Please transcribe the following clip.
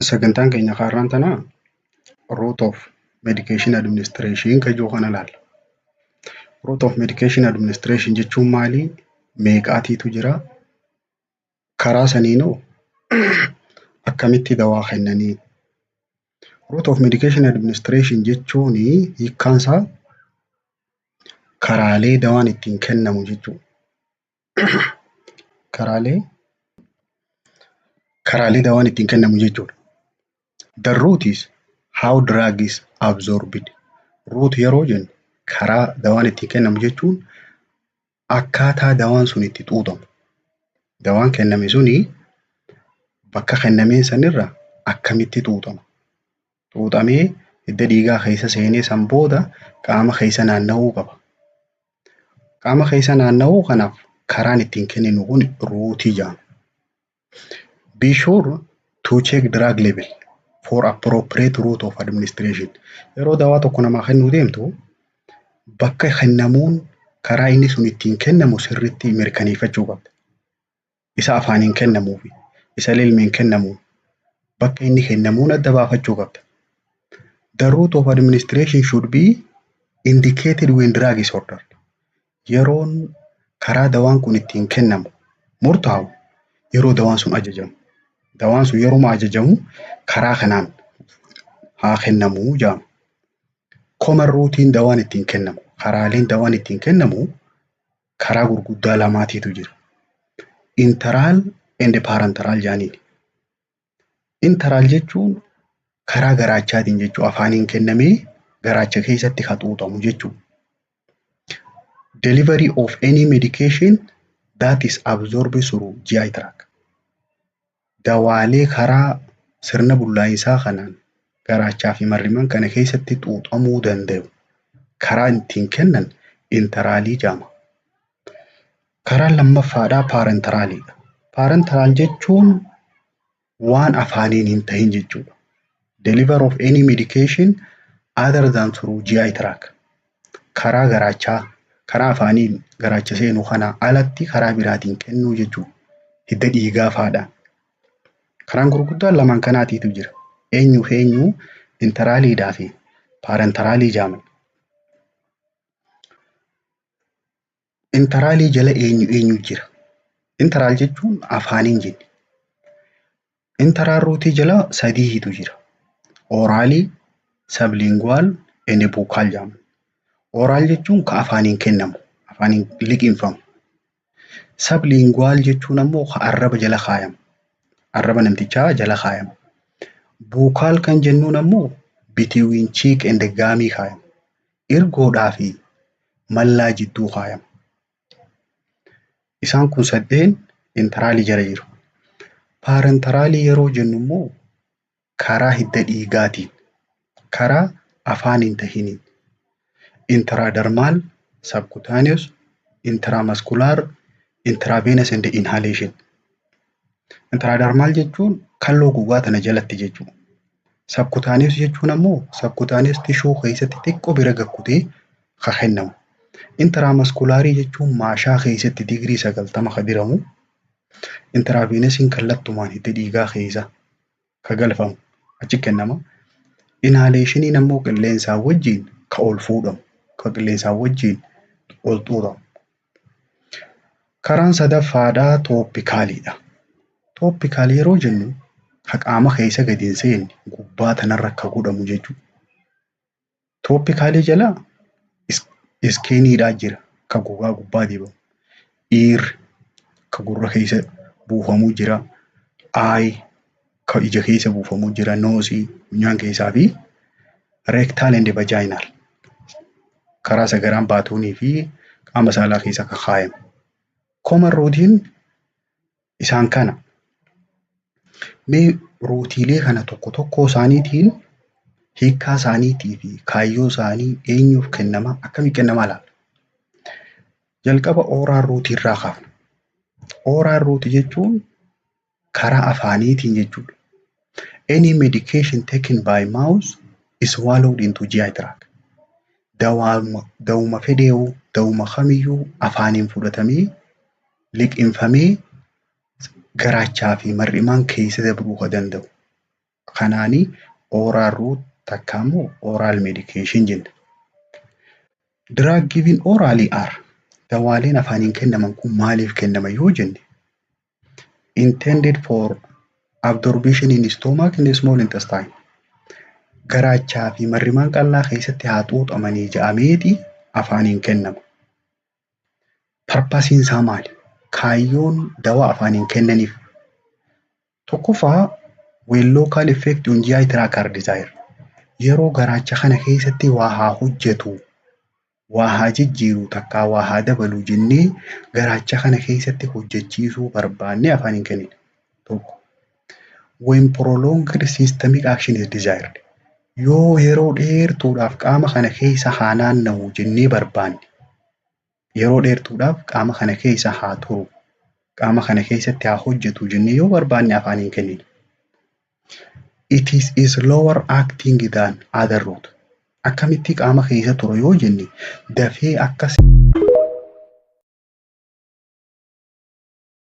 Sagantaan keenya har'aan tanaa Root of Medication Administration kan jedhu kana ilaalla. Root of Medication Administration jechuun maali? Meeqaatiitu jira? Karaa saniinoo akkamitti dawaa kennanii? Root of Medication Administration jechuun hiikkaansaa karaalee dawaan ittiin kennamu jechuudha. Karaalee dawaan ittiin kennamu jechuudha. The route is how drug is absorbed. Route yeroo jennu karaa dawaan ittiin kennamu jechuun akkaataa dawaan sun itti xuuxamu. Dawaan kenname suni bakka kennameen sanirra akkamitti xuuxama? Xuuxamee hidda dhiigaa keessa seenee san booda qaama keessa naanna'uu qaba. Qaama keessa naanna'uu kanaaf karaan ittiin kenninu kun ruutii jedhama. Be sure to check drug level for appropriate route of administration. Yeroo dawaa tokko namaa kennuu deemtu bakka kennamuun karaa inni sun ittiin kennamu sirriitti mirkaneeffachuu qabda. Isa afaaniin kennamuu fi isa lilmeen kennamuun bakka inni kennamuun adda baafachuu qabda. The route of administration should be indicated when drug is ordered. Yeroon karaa dawaan kun ittiin kennamu murtaa'u yeroo dawaan sun ajajamu. Dawaan sun yeroo ajajamu karaa kanaan haa kennamu jedhama. Common routine dawaan ittiin kennamu. Karaaleen dawaan ittiin kennamu karaa gurguddaa lamaatiitu jira. Interaal and parenteral jedhaniini. Interaal jechuun karaa garaachaatiin jechuu afaaniin kennamee garaacha keessatti kan xuuxamu jechuudha. Delivery of any medication that is absorbed through GI tract. Dawaalee karaa sirna bullaa'insaa kanaan garaachaa fi marrimaan kana keessatti xuuxamuu danda'u karaa ittiin kennan interaalii jedhama. Karaan lammaffaadhaa paarenteraaliidha. Paarenteraal jechuun waan afaaniin hin ta'in jechuudha. Deliver of any medication other than through GI tract. Karaa garaachaa karaa afaaniin garaacha seenuu kanaa alatti karaa biraatiin kennuu jechuudha. Hidda dhiigaa fa'aadhaan. Karaan gurguddaan lamaan kanaatiitu jira. Eenyu interaaliidhaa fi paarenteraalii jedhaman. Interaalii jala eenyu jira? Interaal jechuun afaaniin jenni. Interaal ruutii jala sadiitu jira. Oraalii, sablinguwaal, and buukaal jedhaman. Oraal jechuun kan afaaniin kennamu, afaaniin liqinfamu. Sablinguwaal jechuun ammoo kan arraba jala kaayamu. Arraba namtichaa jala kaayamu. Buukaal kan jennuun ammoo between cheek and gummy kaayamu. Irgoodhaa fi mallaa jidduu kaayamu. Isaan kun sadeen interaalii jala jiru. Paarenteraalii yeroo jennu immoo karaa hidda dhiigaatiin, karaa afaaniin tahiniin. Intradermal, subcutaneous, intramuscular, intravenous and inhalation. Intradermal jechuun kalloo gogaa tana jalatti jechuudha. Subcutaneous jechuun ammoo subcutaneous tissue keessatti xiqqoo bira gakkutee kan kennamu. Intramuscularii jechuun maashaa keessatti digirii 90 kan diramu. Intravenousiin kallattumaan hidda dhiigaa keessa kan galfamu achi kennama. Inhalationiin ammoo qilleensaan wajjin kan ol fuudhamu, kan qilleensaan wajjin ol xuuxamu. Karaan sadaffaadhaa tooppikaaliidha. Tooppikaal yeroo jennu kan qaama keessa gadi hin seenne gubbaa tanarra akka godhamu jechuudha. Tooppikaalii jala iskiiniidhaa jira kan gogaa gubbaa dibamu. Ear kan gurra keessa buufamuu jira. Eye kan ija keessa buufamuu jira. Noosii funyaan keessaa fi rectal and vaginal karaa sagaraan baatuunii fi qaama saalaa keessa kan kaayamu. Common routine isaan kana. Mee ruutiilee kana tokko isaaniitiin hiikkaa isaaniitii fi kaayyoo isaanii eenyuuf kennama akkamii kennamaa laata? Jalqaba oral ruutii irraa kaafna. Oral ruutii jechuun karaa afaaniitiin jechuudha. Any medication taken by mouth is swallowed into GI tract. Dawuma fedheewu, dawuma kamiyyuu afaaniin fudhatamee liqinfamee garaachaa fi mar'imaan keessa dabruu kan danda'u. Kanaani oral route takka immoo oral medication jenna. Drug given orally are dawaaleen afaaniin kennaman kun maaliif kennaman yoo jenne intended for absorption in stomach and small intestine. Garaachaa fi marrimaan qal'aa keessatti haa xuuxamanii jedhameeti afaaniin kennama. Purpose isaa maali? Kaayyoon dawaa afaaniin kennaniif. Tokkoffaa when local effect on GI tract are desired. Yeroo garaacha kana keessatti waa haa hojjetu, waa haa jijjiiru takkaa waa haa dabalu jennee garaacha kana keessatti hojjechiisuu barbaannee afaaniin kennina. Tokko. When prolonged systemic action is desired. Yoo yeroo dheertuudhaaf qaama kana keessa haa naanna'u jennee barbaanne. Yeroo dheertuudhaaf qaama kana keessa haa turu, qaama kana keessatti haa hojjetu jennee yoo barbaanne afaaniin kennina. It is slower acting than other route. Akkamitti qaama keessa turu yoo jenne dafee akka